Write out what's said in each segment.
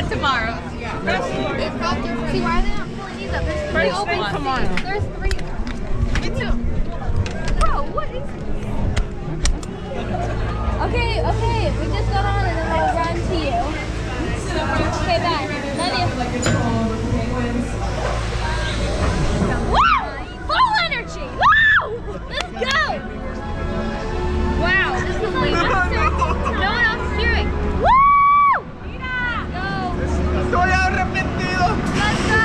tomorrow. See, why are they not pulling these up? There's three open tomorrow. There's three. Me too. Bro, what is this? Okay, we just got on and then I'll run to you. Okay, bye. Love you. Woo! Full energy! Woo! Let's go! Wow, this is like no one else is cheering. Woo! Go! Estoy arrepentido. Let's go!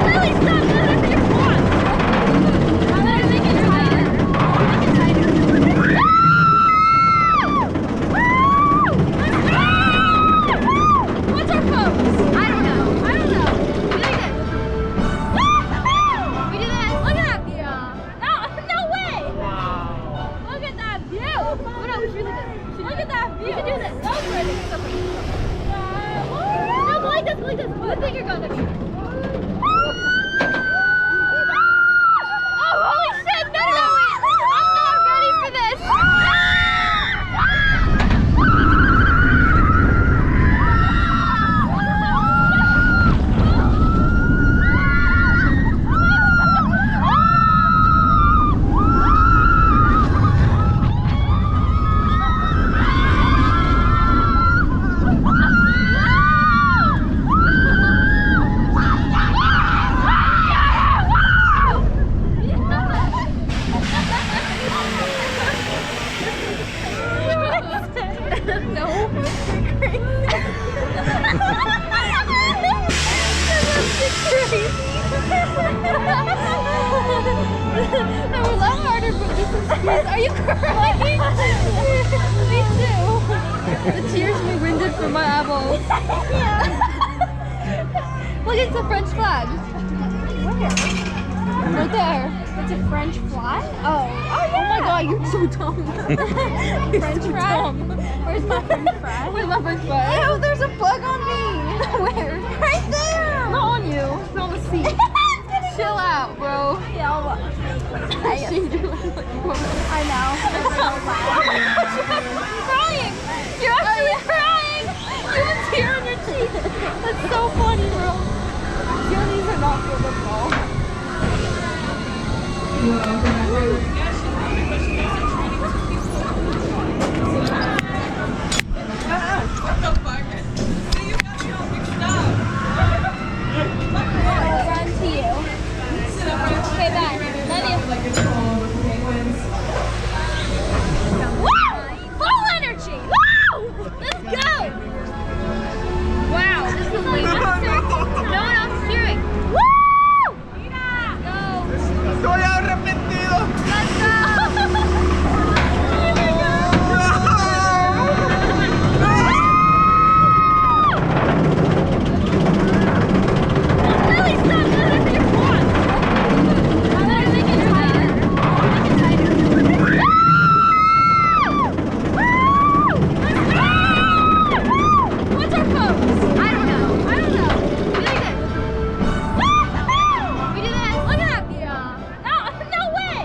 Really stop doing it if you want. I'm gonna make it tighter. What's our pose? I don't know. We like this. We do this. Look at that view. No way. Look at that view. Oh no, we should really do this. Look at that view. We should do this. That was pretty. No, go like this. The bigger gun. Oh, holy shit. No. I'm not ready for this. No. That was a lot harder, but this is serious. Are you crying? Me too. The tears me winded from my eyeballs. Yeah. Look, it's a French flag. Where? Right there. It's a French flag? Oh yeah. Oh my god, you're so dumb. French flag? Where's my French flag? Where's my French flag? Ew, there's a flag on me. Where? Right there. Not on you. It's on the seat. Chill out, bro. Yeah, I'll watch. I know. You're crying. You're actually crying. You have a tear on your cheek. That's so funny, bro. Your knees are not for football. What the fuck? See, you got me all mixed up. I'll run to you. Okay, bye. Love you. Woo! Full energy! Woo! Let's go! Wow, this is like no one else is cheering. Woo! Go! Estoy arrepentido. Let's go! Really stop doing it if you want. I'm gonna make it tighter. What's our pose? I don't know. We like this. We do this. Look at that view. No way.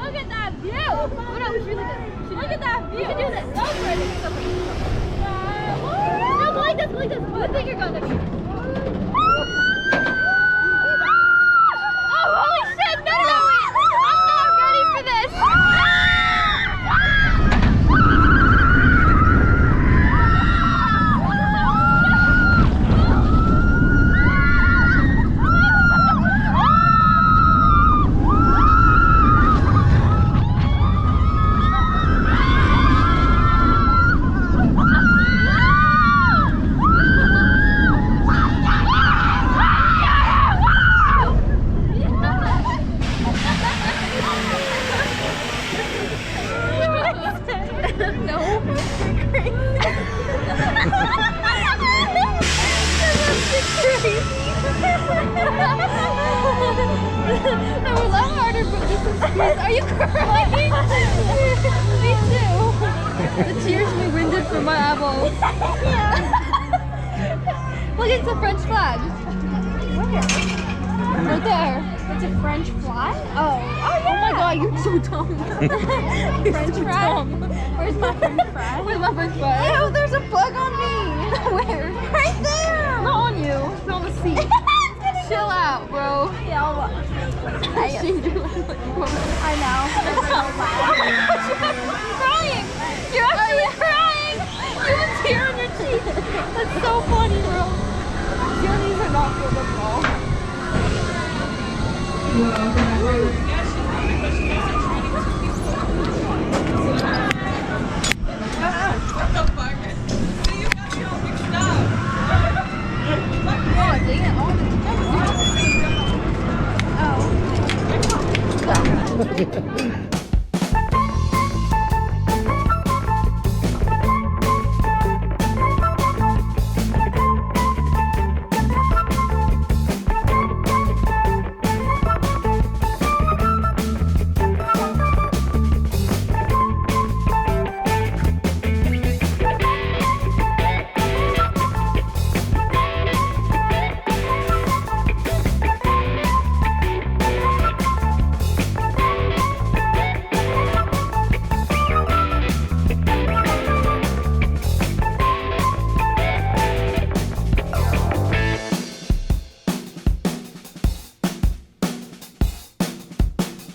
Look at that view. Oh no, we should really do this. Look at that view. We should do this. That was pretty. No, go like this. The bigger gun. Oh, holy shit. No. I'm not ready for this. That was a lot harder, but this is serious. Are you crying? Me too. The tears me winded from my eyeballs. Yeah. Look, it's a French flag. Where? Right there. It's a French fly? Oh yeah. Oh my god, you're so dumb. French fry? Where's my French fry? Where's my French fry? Ew, there's a bug on me. Where? Right there. Not on you. It's on the seat. Chill out, bro. Yeah, I'll watch. I know. You're crying. You're actually crying. You have a tear on your cheek. That's so funny, bro. Your knees are not good at all. What the fuck? See, you got me all mixed up. Oh, dang it. All the